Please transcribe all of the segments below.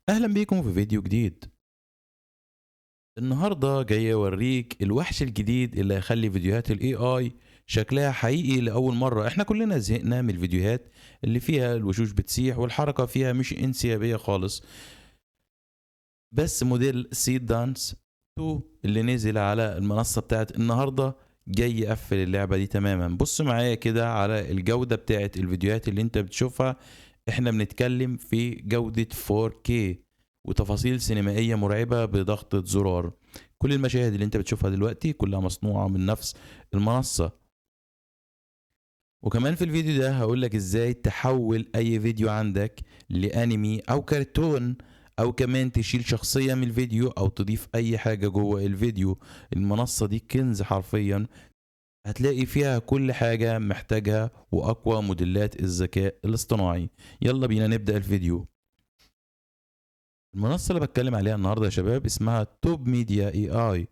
اهلا بيكم في فيديو جديد. النهارده جاي اوريك الوحش الجديد اللي هيخلي فيديوهات الاي اي شكلها حقيقي لاول مره. احنا كلنا زهقنا من الفيديوهات اللي فيها الوشوش بتسيح والحركه فيها مش انسيابيه خالص. بس موديل سيد دانس 2 اللي نزل على المنصه بتاعت النهارده جاي يقفل اللعبه دي تماما. بص معايا كده على الجوده بتاعت الفيديوهات اللي انت بتشوفها. احنا بنتكلم في جودة 4K وتفاصيل سينمائية مرعبة بضغطة زرار. كل المشاهد اللي انت بتشوفها دلوقتي كلها مصنوعة من نفس المنصة. وكمان في الفيديو ده هقولك ازاي تحول اي فيديو عندك لانمي او كرتون، او كمان تشيل شخصية من الفيديو او تضيف اي حاجة جوه الفيديو. المنصة دي كنز حرفيا، هتلاقي فيها كل حاجة محتاجها وأقوى موديلات الذكاء الاصطناعي. يلا بينا نبدأ الفيديو. المنصة اللي بتكلم عليها النهاردة يا شباب اسمها توب ميديا اي اي.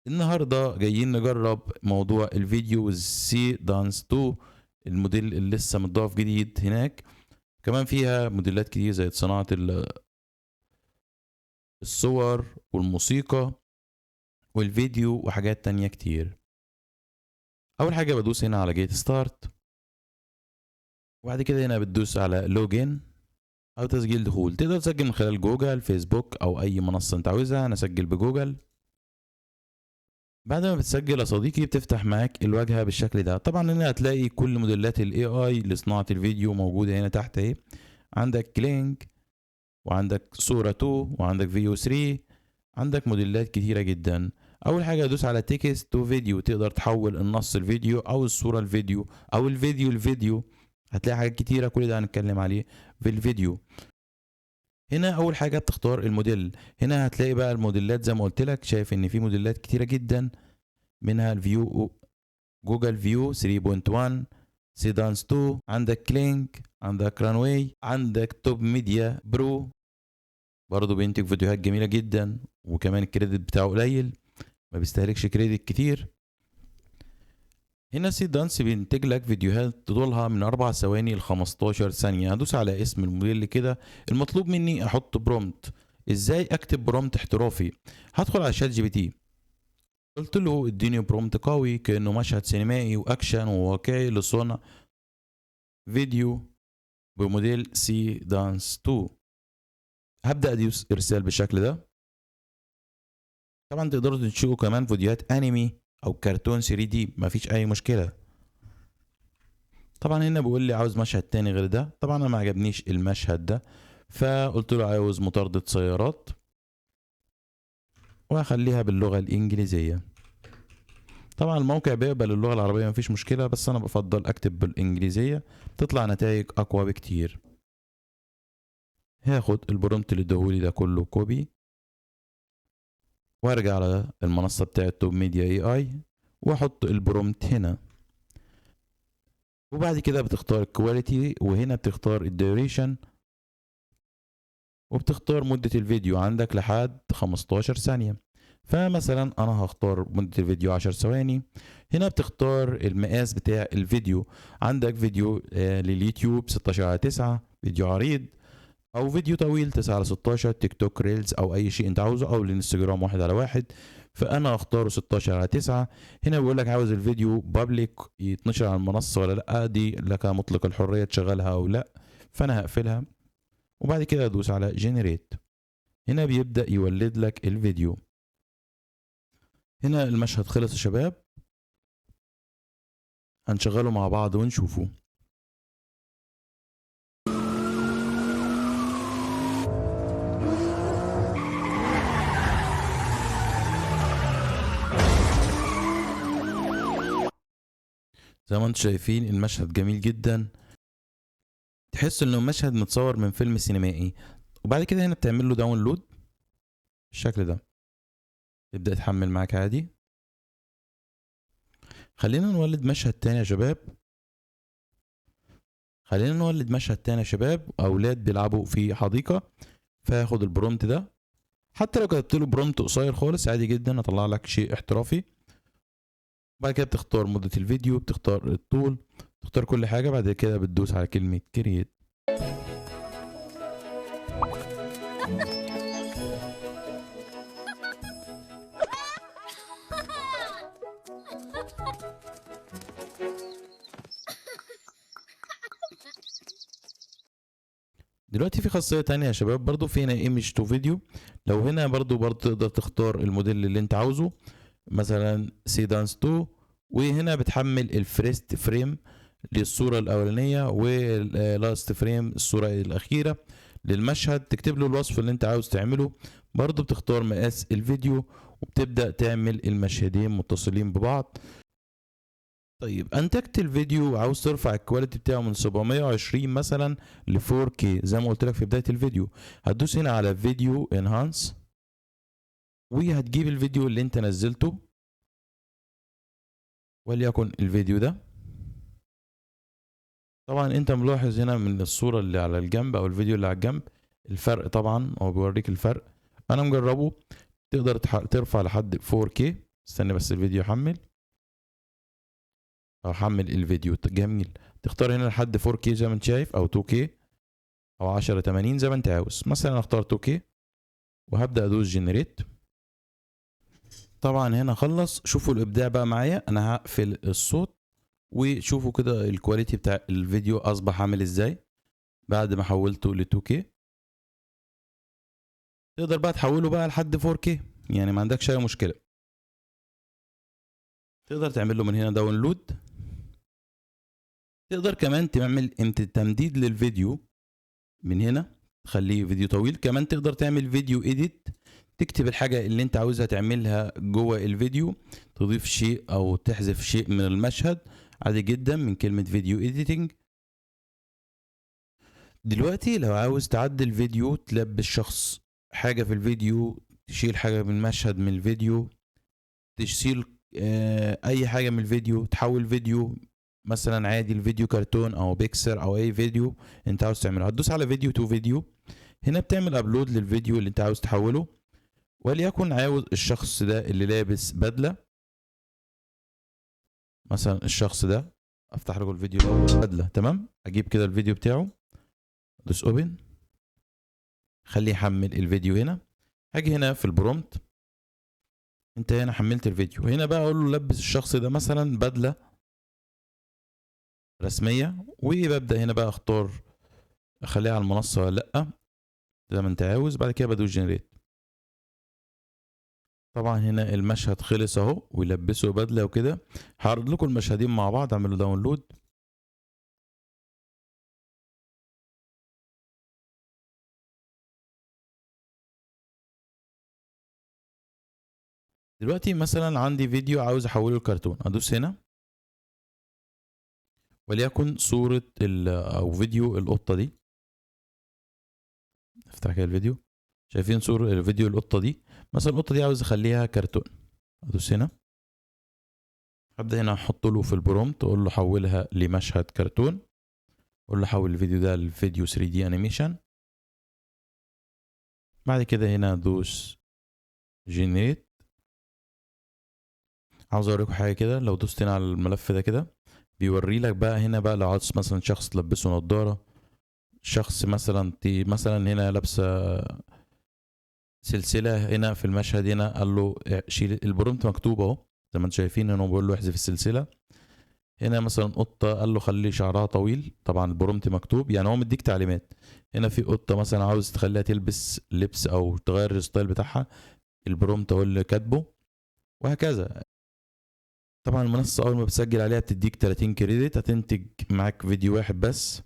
النهاردة جايين نجرب موضوع الفيديو سي دانس 2، الموديل اللي لسه متضاف جديد هناك. كمان فيها موديلات كتير زي صناعة الصور والموسيقى والفيديو وحاجات تانية كتير. أول حاجة بدوس هنا على جيت ستارت، وبعد كده هنا بتدوس على لوجين او تسجيل دخول. تقدر تسجل من خلال جوجل، فيسبوك او اي منصه انت عاوزها. انا اسجل بجوجل. بعد ما بتسجل يا صديقي بتفتح معاك الواجهه بالشكل ده. طبعا هنا هتلاقي كل موديلات الاي اي لصناعه الفيديو موجوده هنا تحت اهي. عندك كلينك، وعندك صوره 2، وعندك فيديو 3. عندك موديلات كتيره جدا. اول حاجه ادوس على تكست تو فيديو، تقدر تحول النص الفيديو او الصوره الفيديو او الفيديو الفيديو. هتلاقي حاجات كتيره، كل ده هنتكلم عليه في الفيديو. هنا اول حاجه بتختار الموديل. هنا هتلاقي بقى الموديلات زي ما قلت لك، شايف ان في موديلات كتيره جدا، منها الفيو جوجل فيو 3.1، سيدانس 2، عندك كلينك، عندك رانواي، عندك توب ميديا برو برضه بينتج فيديوهات جميله جدا، وكمان الكريدت بتاعه قليل، ما بيستهلكش كريدت كتير. هنا سيدانس بينتج لك فيديوهات طولها من 4 ثواني ل 15 ثانية. هدوس على اسم الموديل كده. المطلوب مني احط برومت. ازاي اكتب برومت احترافي؟ هدخل على شات جي بي تي، قلت له اديني برومت قوي كأنه مشهد سينمائي واكشن وواقعي لصنع فيديو بموديل سي دانس 2. هبدأ ادوس ارسال بالشكل ده. طبعا تقدروا تنشئوا كمان فيديوهات انمي او كرتون 3 دي، مفيش اي مشكلة. طبعا هنا بيقول لي عاوز مشهد تاني غير ده. طبعا انا ما عجبنيش المشهد ده، فقلت له عاوز مطاردة سيارات، وهخليها باللغة الإنجليزية. طبعا الموقع بيقبل اللغة العربية مفيش مشكلة، بس أنا بفضل أكتب بالإنجليزية، تطلع نتائج أقوى بكتير. هاخد البرومت اللي اداهولي ده كله كوبي، وارجع على المنصة بتاعة توب ميديا اي اي، واحط البرومت هنا. وبعد كده بتختار الكواليتي، وهنا بتختار الديوريشن، وبتختار مدة الفيديو عندك لحد 15 ثانية. فمثلا انا هختار مدة الفيديو 10 ثواني. هنا بتختار المقاس بتاع الفيديو. عندك فيديو لليوتيوب 16:9، فيديو عريض، او فيديو طويل 9:16، تيك توك ريلز او اي شيء انت عاوزه، او الانستجرام 1:1. فانا هختاره 16:9. هنا بيقول لك عاوز الفيديو بابليك يتنشر على المنصة ولا لا، دي لك مطلق الحرية تشغلها او لا، فانا هقفلها. وبعد كده ادوس على جنريت. هنا بيبدأ يولد لك الفيديو. هنا المشهد خلص يا شباب، هنشغله مع بعض ونشوفه. زي ما انتم شايفين المشهد جميل جدا، تحس انه مشهد متصور من فيلم سينمائي. وبعد كده هنا بتعمل له داونلود بالشكل ده، يبدأ يتحمل معاك عادي. خلينا نولد مشهد تاني يا شباب. اولاد بيلعبوا في حديقة. فهاخد البرومت ده، حتى لو كتبت له برومت قصير خالص عادي جدا هطلع لك شيء احترافي. بعد كده بتختار مدة الفيديو، بتختار الطول، تختار كل حاجة. بعد كده بتدوس على كلمة كرييت. دلوقتي في خاصية تانية يا شباب، برضو في هنا ايمج تو فيديو. لو هنا برضو تقدر تختار الموديل اللي انت عاوزه، مثلا سيدانس 2، وهنا بتحمل الفيرست فريم للصورة الأولانية واللاست فريم الصورة الأخيرة للمشهد، تكتب له الوصف اللي انت عاوز تعمله. برضو بتختار مقاس الفيديو وبتبدأ تعمل المشهدين متصلين ببعض. طيب انتجت الفيديو وعاوز ترفع الكواليتي بتاعه من 720 مثلا ل 4K زي ما قلت لك في بداية الفيديو، هتدوس هنا على فيديو انهانس وهتجيب الفيديو اللي انت نزلته، وليكن الفيديو ده. طبعا انت ملاحظ هنا من الصورة اللي على الجنب او الفيديو اللي على الجنب الفرق، طبعا هو بيوريك الفرق. انا مجربه، تقدر ترفع لحد 4K. استنى بس الفيديو يحمل، او حمل الفيديو. جميل، تختار هنا لحد 4K زي ما انت شايف، او 2K او 1080 زي ما انت عاوز. مثلا اختار 2K وهبدأ ادوس جنريت. طبعا هنا خلص. شوفوا الابداع بقى معايا، انا هقفل الصوت وشوفوا كده الكواليتي بتاع الفيديو اصبح عامل ازاي بعد ما حولته ل 2K. تقدر بقى تحوله بقى لحد 4K، يعني ما عندكش اي مشكلة. تقدر تعمل له من هنا داونلود. تقدر كمان تعمل تمديد للفيديو من هنا، تخليه فيديو طويل. كمان تقدر تعمل فيديو اديت، تكتب الحاجة اللي انت عاوزها تعملها جوه الفيديو، تضيف شيء او تحذف شيء من المشهد عادي جدا من كلمة فيديو اديتنج. دلوقتي لو عاوز تعدل فيديو، تلبس شخص حاجة في الفيديو، تشيل حاجة من المشهد من الفيديو، تشيل اي حاجة من الفيديو، تحول فيديو مثلا عادي الفيديو كرتون او بيكسر او اي فيديو انت عاوز تعمله، هتدوس على فيديو تو فيديو. هنا بتعمل ابلود للفيديو اللي انت عاوز تحوله. وليكن عاوز الشخص ده اللي لابس بدلة، مثلا الشخص ده، افتح له الفيديو الاول بدلة، تمام. اجيب كده الفيديو بتاعه، ادوس اوبن، خليه يحمل الفيديو. هنا هاجي هنا في البرومت، انت هنا حملت الفيديو. هنا بقى اقول له لبس الشخص ده مثلا بدلة رسمية، وببدأ هنا بقى اختار اخليها على المنصة ولا لأ زي ما انت عاوز. بعد كده بدوس جنريت. طبعا هنا المشهد خلص اهو، ويلبسوا بدلة وكده. هعرض لكم المشهدين مع بعض، اعملوا داونلود. دلوقتي مثلا عندي فيديو عاوز احوله لكرتون، ادوس هنا وليكن صورة او فيديو القطة دي. افتح كده الفيديو، شايفين صورة الفيديو القطة دي؟ مثلا القطة دي عاوز اخليها كرتون، ادوس هنا. ابدا هنا احط له في البرومت، اقول له حولها لمشهد كرتون، اقول له حول الفيديو ده لفيديو 3D انيميشن. بعد كده هنا ادوس جنريت. عاوز اوريكم حاجه كده، لو دوست هنا على الملف ده كده بيوري لك بقى هنا بقى لو عاوز مثلا شخص تلبسه نظاره، شخص مثلا مثلا هنا لابسه سلسله. هنا في المشهد هنا قال له شيل، البرومت مكتوب اهو زي ما انتم شايفين، هنا بيقول له احذف السلسله. هنا مثلا قطه قال له خلي شعرها طويل، طبعا البرومت مكتوب يعني هو مديك تعليمات. هنا في قطه مثلا عاوز تخليها تلبس لبس او تغير الستايل بتاعها، البرومت هو اللي كاتبه، وهكذا. طبعا المنصة أول ما بتسجل عليها بتديك 30 كريدت، هتنتج معاك فيديو واحد بس.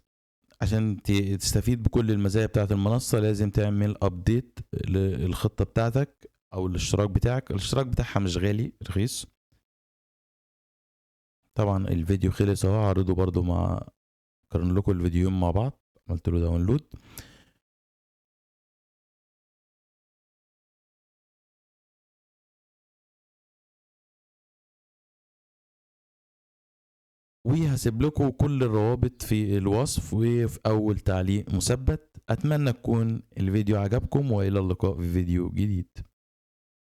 عشان تستفيد بكل المزايا بتاعة المنصة لازم تعمل أبديت للخطة بتاعتك أو الاشتراك بتاعك. الاشتراك بتاعها مش غالي، رخيص. طبعا الفيديو خلص اهو، هعرضه برضو مع قارن لكم الفيديوين مع بعض. عملت له داونلود. وهسيب لكم كل الروابط في الوصف وفي أول تعليق مثبت. أتمنى تكون الفيديو عجبكم، وإلى اللقاء في فيديو جديد.